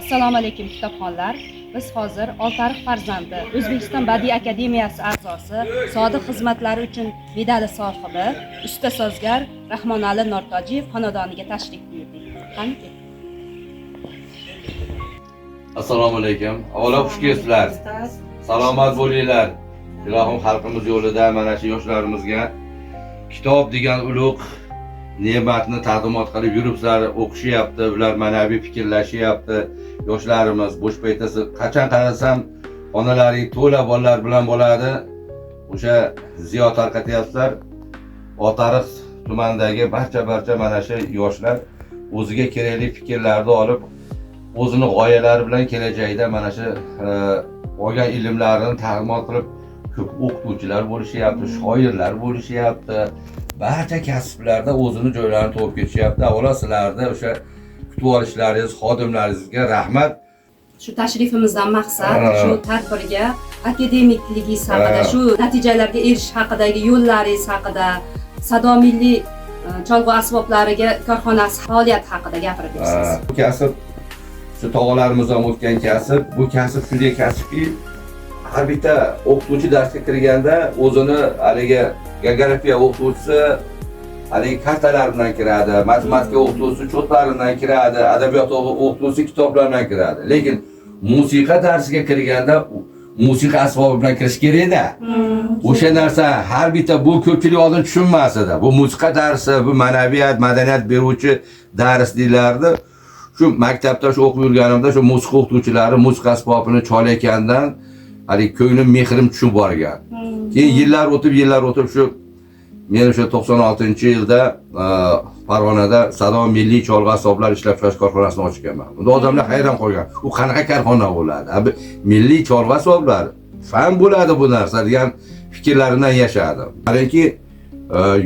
Assalomu alaykum kitobxonlar. Biz hozir Oltiariq farzandi O'zbekiston Badiiy akademiyasi a'zosi, sodiq xizmatlari uchun medali sohibi, usta sozgar Rahmonali Nortojiyev xonadoniga tashrif buyurdik. Qani? Assalomu alaykum. Avvalo xush kelibsizlar. Salomat bo'linglar. Ilohim xalqimiz yo'lida mana shu yoshlarimizga kitob degan ulug' ne'matni taqdimot qilib yuribsizlar, o'qishyapti, ular ma'naviy fikrlashyapti. Yoshlarimiz bo'sh paytasi qachon qarasam onalaring to'la bolalar bilan bo'ladi. O'sha ziyo tarqatyapsizlar. Oltiariq tumanidagi barcha mana shu yoshlar o'ziga kerakli fikrlarni olib, o'zini g'oyalari bilan kelajakda mana shu olgan ilmlarini taqdimot qilib, ko'p o'qituvchilar bo'lishyapti, shoirlar bo'lishyapti. Barcha kasblarda o'zini joylarini topib ketishyapti. Avvalo sizlarni o'sha kutib olishlaringiz, xodimlaringizga rahmat. Shu tashrifimizdan maqsad shu tadbirga akademikligingiz haqida, shu natijalarga erishish haqidagi yo'llaringiz haqida, Sado milliy cholg'u asboblariga korxonasi faoliyati haqida gapirib bersangiz. Bu kasb shu tog'alarimizdan o'tgan kasb, bu kasb shunday kasbki, har bitta o'qituvchi darsga kirganda o'zini haligi geografiya o'qituvchisi haligi kartalar bilan kiradi, matematika o'qituvchisi cho'tlari bilan kiradi, adabiyot o'qituvchisi kitoblar bilan kiradi. Lekin musiqa darsiga kirganda musiqa asbobi bilan kirish kerak-da. O'sha narsa har bitta bu ko'pchilik oldin tushunmas edi. Bu musiqa darsi, bu ma'naviyat, madaniyat beruvchi dars deylardi. Shu maktabda shu o'qib yurganimda shu musiqa o'qituvchilari musiqa asbobini cholayotgandan hali ko'nglim mehrim tushib borgan. Keyin yillar o'tib shu men o'sha 96-yilda Farg'onada Sado milliy cholg'u asboblar ishlab chiqarish korxonasini ochganman. Unda odamlar hayron qolgan. U qanaqa korxona bo'ladi? Milliy cholg'u asboblar fan bo'ladi bu narsa degan fikrlarimdan yashadim. Balki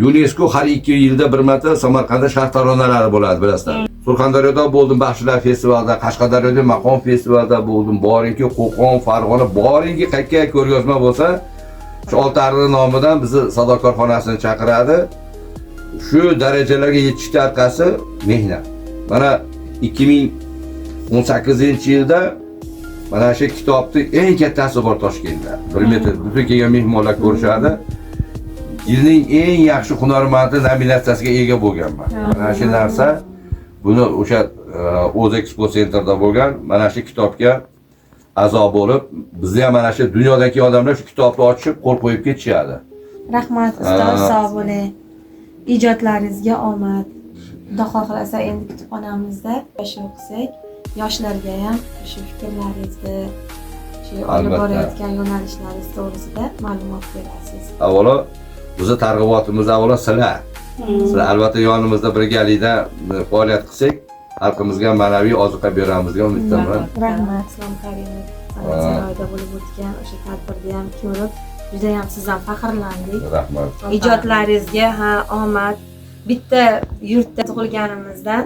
UNESCO har 2 yilda bir marta Samarqandda shahar taronalari bo'ladi, bilasizlar. Surxondaryoda bo'ldim, Baxshilar festivalida, Qashqadaryoda Maqom festivalida bo'ldim. Boringki, Qo'qon, Farg'ona, boringki qayerga ko'rgazma bo'lsa, shu Oltiariq nomidan bizni Sado korxonasini chaqiradi. Shu darajalarga yetishga orqasi mehnat. Mana 2018-yilda mana shu kitobning eng kattasi bor Toshkentda. 1 metr butun kelgan mehmonlar ko'rishadi. Yilning eng yaxshi hunarmandi nominatsiyasiga ega bo'lganman. Mana shu narsa buni o'sha O'z Expo Centerda bo'lgan mana shu kitobga a'zo bo'lib, bizda ham mana shu dunyodagi odamlar shu kitobni ochib, qo'l qo'yib ketishadi. Rahmat ustoz, sog' bo'ling. Ijodlaringizga omad. Xudo xohlasa endi kutubxonamizda shu o'qisak, yoshlarga ham shu fikrlaringizni, shu olib borayotgan yo'nalishlaringiz to'g'risida ma'lumot berasiz. Avvalo, bizni targ'ibotimiz avvalo sizlar. Sizlar albatta yonimizda birgalikda faoliyat qilsak, xalqimizga ma'naviy oziqa beramiz degan umiddaman. Rahmat. Islom Karimov san'at saroyida bo'lib o'tgan o'sha tadbirda ham ko'rib, juda ham sizdan faxrlandik. Rahmat. Ijodlaringizga omad. Bitta yurtda tug'ilganimizdan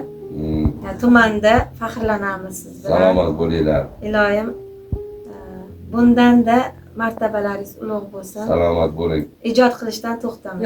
tumanda faxrlanamiz siz bilan. Salomat bo'linglar. Iloyim bundan-da martabalaringiz ulug' bo'lsin. Salomat bo'ling. Ijod qilishdan to'xtamang.